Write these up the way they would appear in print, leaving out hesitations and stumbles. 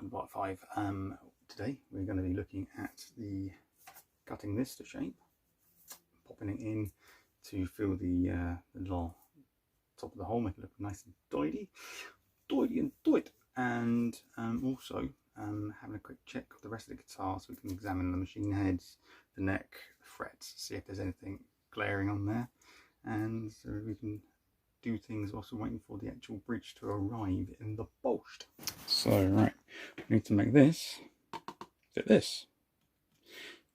welcome to part 5. Today we're going to be looking at cutting this to shape, popping it in to fill the little top of the hole, make it look nice and tidy and tight, and also having a quick check of the rest of the guitar so we can examine the machine heads, the neck, the frets, see if there's anything glaring on there, and so we can do things whilst we're waiting for the actual bridge to arrive in the post. So right, we need to make this fit this,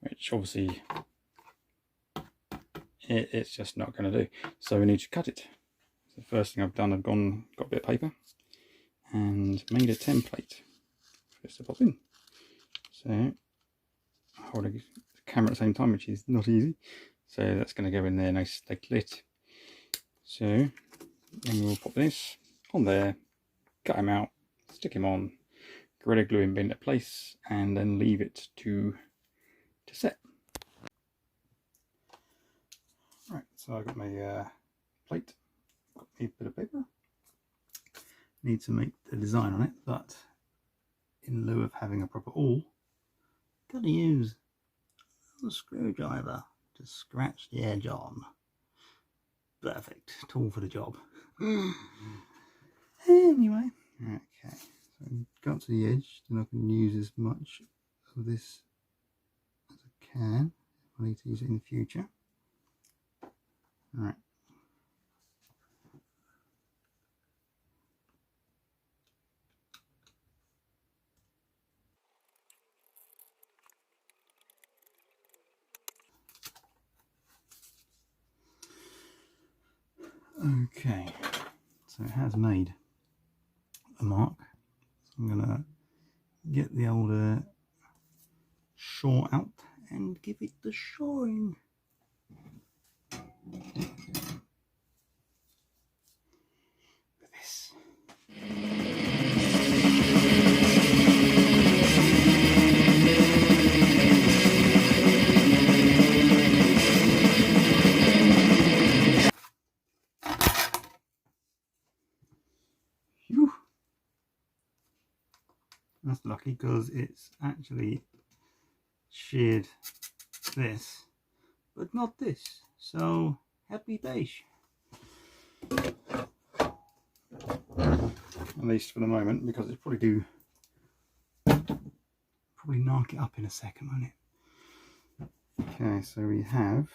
which obviously it's just not going to do, so we need to cut it. So the first thing I've done, I've got a bit of paper and made a template for this to pop in. So holding the camera at the same time, which is not easy, so that's going to go in there nice like lit. So then we'll pop this on there, cut him out, stick him on, Gorilla Glue him into place, and then leave it to set. Right, so I've got my plate, got a bit of paper. Need to make the design on it, but in lieu of having a proper awl, gotta use a little screwdriver to scratch the edge on. Perfect tool for the job. Anyway, okay, so I've got to the edge, then I can use as much of this as I can if I need to use it in the future. Alright. Okay, so it has made a mark, so I'm going to get the old saw out and give it the shoring. With this. Whew. That's lucky because it's actually sheared this, but not this. So happy days. At least for the moment, because it's probably knock it up in a second, won't it? Okay, so we have.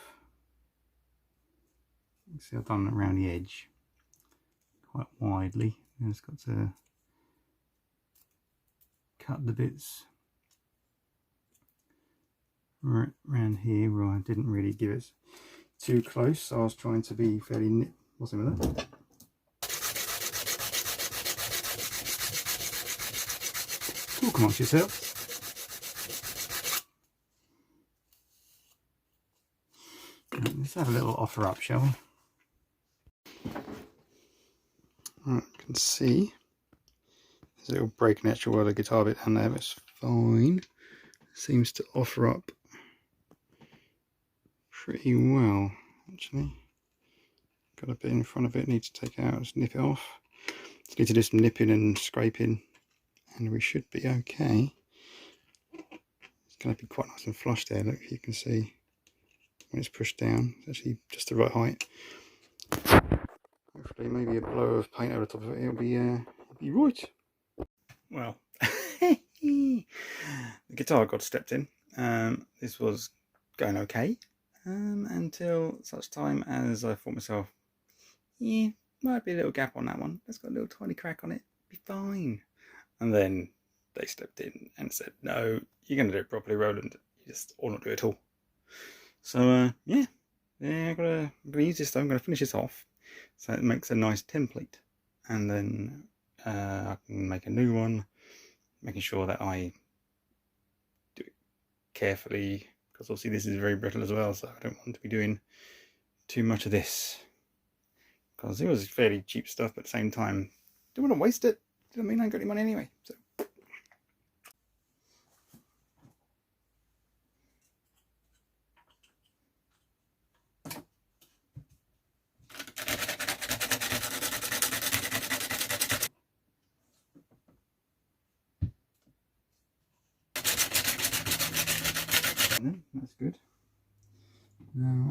You see, I've done it around the edge quite widely. I've just got to cut the bits right around here where I didn't really give it too close, so I was trying to be fairly what's the matter? Talk amongst yourselves. Let's have a little offer up, shall we? Right, you can see there's a little break in the actual the guitar bit down there, but it's fine. Seems to offer up pretty well, actually. Got a bit in front of it, need to take it out, just nip it off. Just need to do some nipping and scraping, and we should be okay. It's going to be quite nice and flush there, look, you can see when it's pushed down. It's actually just the right height. Hopefully maybe a blow of paint over the top of it, it'll be right. Well, the guitar got stepped in. This was going okay until such time as I thought myself, yeah, might be a little gap on that one. That's got a little tiny crack on it. Be fine. And then they stepped in and said, no, you're going to do it properly, Roland. You just or not do it at all. So yeah, I'm gonna use this though. I'm gonna finish this off so it makes a nice template, and then I can make a new one, making sure that I do it carefully, because obviously this is very brittle as well, so I don't want to be doing too much of this, because it was fairly cheap stuff, but at the same time, don't want to waste it. Doesn't mean I ain't got any money anyway. So. then. That's good. Now,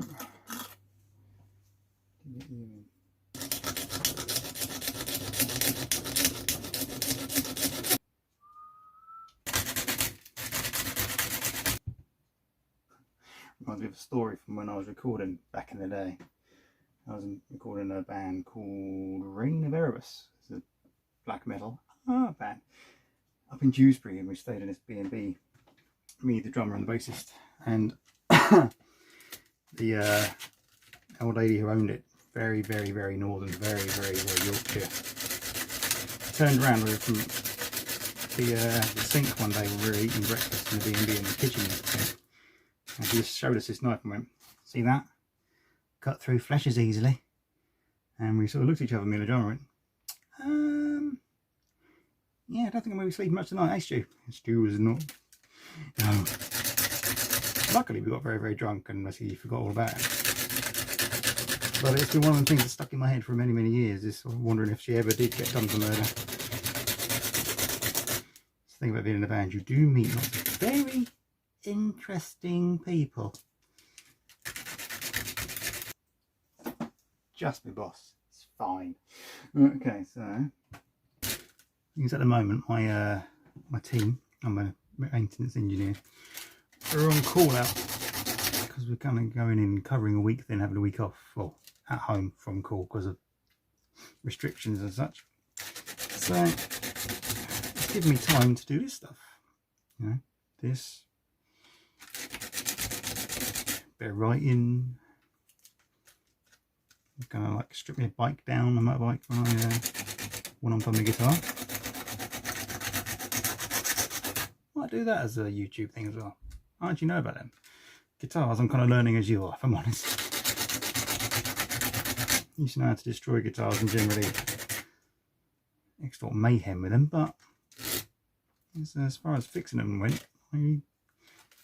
reminds me of a story from when I was recording back in the day. I was recording a band called Reign of Erebus. It's a black metal band up in Dewsbury, and we stayed in this B&B. Me, the drummer, and the bassist, and the old lady who owned it, very northern, very Yorkshire, turned around with from the sink one day when we were eating breakfast in the B&B in the kitchen, and she just showed us this knife and went, "See that? Cut through flesh as easily." And we sort of looked at each other, me and the drummer, and went, yeah, I don't think I'm going to be sleeping much tonight, eh, Stu? Stu was not. Luckily we got very drunk and he forgot all about it. But it's been one of the things that stuck in my head for many years, is sort of wondering if she ever did get done for murder. The thing about being in a band, you do meet lots of very interesting people. Just my boss, it's fine. Okay, so because at the moment my team, I'm a maintenance engineer, we're on call out because we're kind of going in, covering a week, then having a week off, well, at home from call because of restrictions and such. So it's giving me time to do this stuff, you know, this bit of writing. I'm gonna like strip my bike down, my motorbike, when I'm playing the guitar. Might do that as a YouTube thing as well. How do you know about them? Guitars, I'm kind of learning as you are, if I'm honest. Used to know how to destroy guitars and generally extort mayhem with them, but as far as fixing them went, I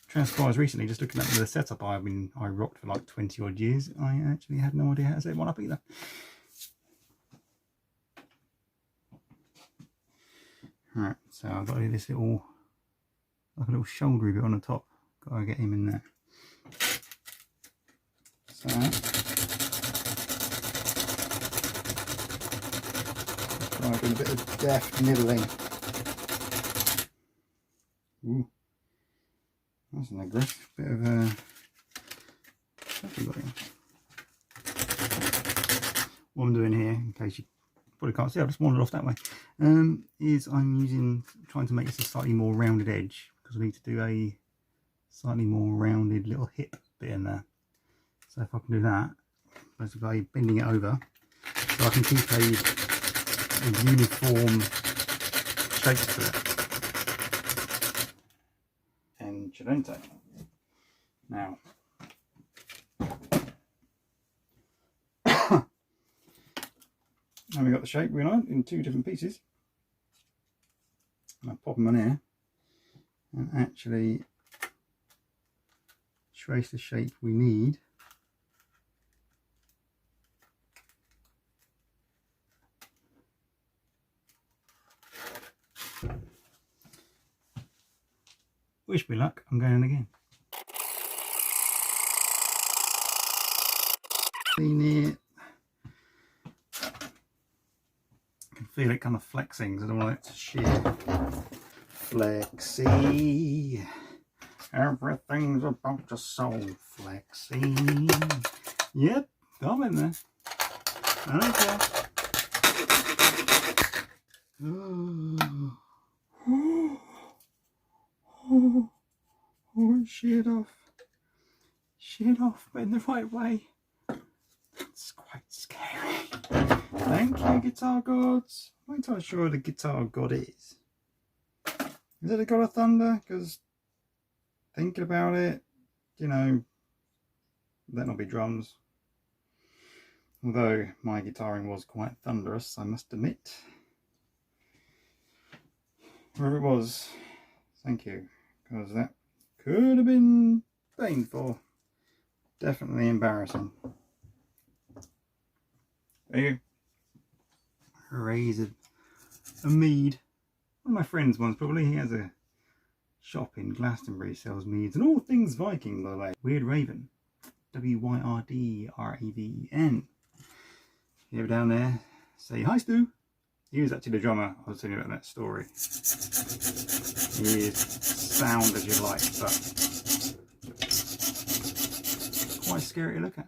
transpires recently, just looking at the setup I rocked for like 20 odd years, I actually had no idea how to set one up either. Alright, so I've got to do this little, like a little shouldery bit on the top. Got to get him in there. So try doing a bit of deft nibbling. Ooh, that's an aggressive bit of what I'm doing here, in case you probably can't see, I've just wandered off that way, is I'm trying to make this a slightly more rounded edge, because I need to do a slightly more rounded little hip bit in there. So if I can do that, basically bending it over, so I can keep a uniform shape to it. And Chidente. Now, now we got the shape we want in two different pieces. I'll pop them on here and actually trace the shape we need. Wish me luck, I'm going in again. Clean it. I can feel it kind of flexing, because I don't want it to shear. Flexy. Everything's about to so flexy. Yep, I'm in there. Okay. Oh, it sheared off. Sheared off, but in the right way. That's quite scary. Thank you, guitar gods. I'm not entirely sure who the guitar god is. Is it the god of thunder? Because thinking about it, you know, that not be drums. Although my guitaring was quite thunderous, I must admit. Wherever it was, thank you, because that could have been painful. Definitely embarrassing. There you go. Razor. A mead. One of my friends once, probably. He has a shop in Glastonbury sells meads and all things Viking, by the way. Weird Raven. WYRDRAVN. You ever down there? Say hi, Stu. He was actually the drummer. I was telling you about that story. He is sound as you like, but quite scary to look at.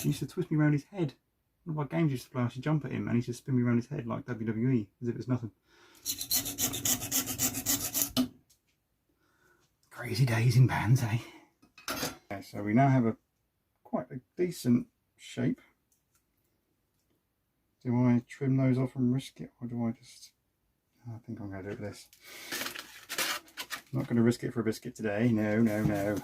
He used to twist me around his head. One of our games used to play, I used to jump at him and he used to spin me around his head like WWE, as if it's nothing. Crazy days in bands, eh? Okay, so we now have quite a decent shape. Do I trim those off and risk it, or do I just... I think I'm going to do it with this. I'm not going to risk it for a biscuit today. No, no, no.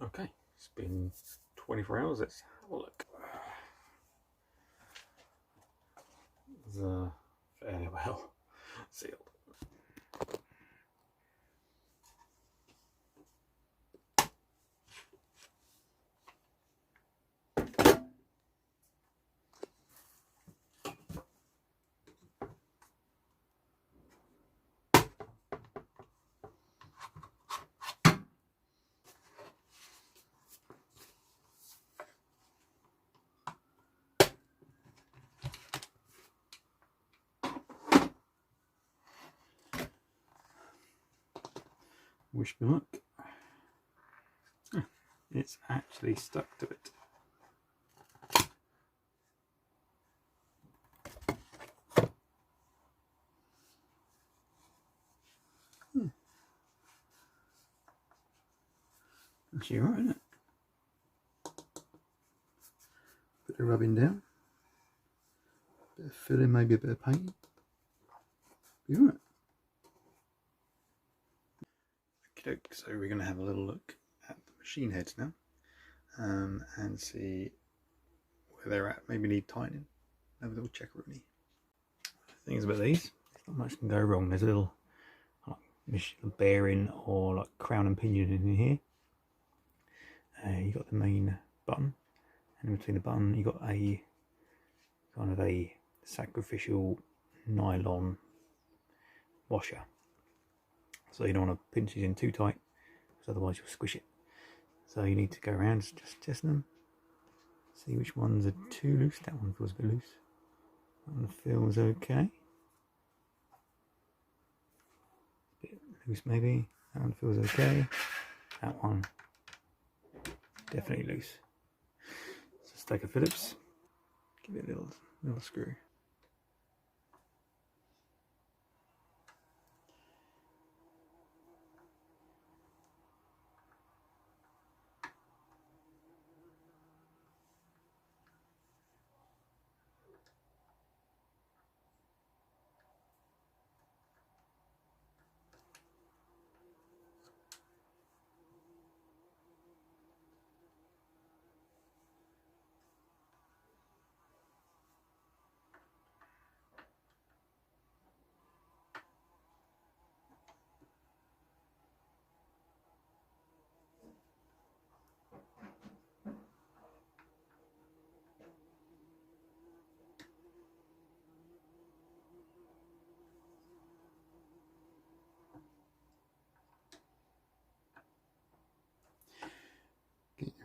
Okay, it's been 24 hours, let's have a look. It's fairly well sealed. Wish me luck. It's actually stuck to it. Actually alright, isn't it? Bit of rubbing down. Bit of filling, maybe a bit of painting. Be alright. So we're going to have a little look at the machine heads now and see where they're at. Maybe need tightening. Have a little check really. Things about these, not much can go wrong. There's a little bearing or like crown and pinion in here. You got the main button, and in between the button you got a kind of a sacrificial nylon washer. So you don't want to pinch these in too tight, because otherwise you'll squish it. So you need to go around just testing them, see which ones are too loose. That one feels a bit loose. That one feels okay. A bit loose maybe. That one feels okay. That one definitely loose. So let's take a Phillips. Give it a little screw.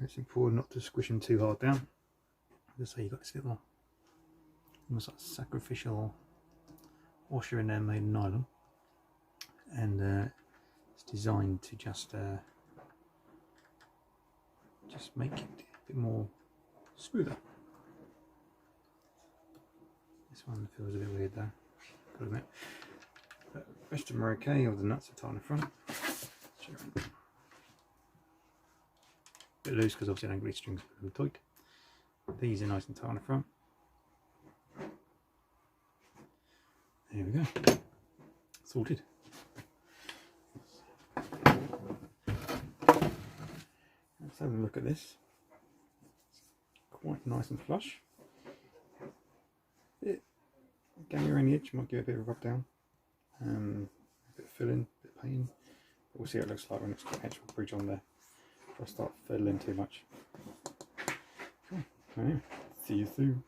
It's important not to squish them too hard down. Just so you've got this little almost like sacrificial washer in there made of nylon, and it's designed to just make it a bit more smoother. This one feels a bit weird though, gotta admit. But the rest of them are okay. All the nuts are tight on the front. Bit loose because obviously I don't get these strings really tight. These are nice and tight on the front. There we go. Sorted. Let's have a look at this. quite nice and flush. Bit gammy around the edge, might give it a bit of a rub down. A bit of filling, a bit of painting. But we'll see what it looks like when it's got an actual bridge on there. If I start fiddling too much. Cool. Right, see you soon.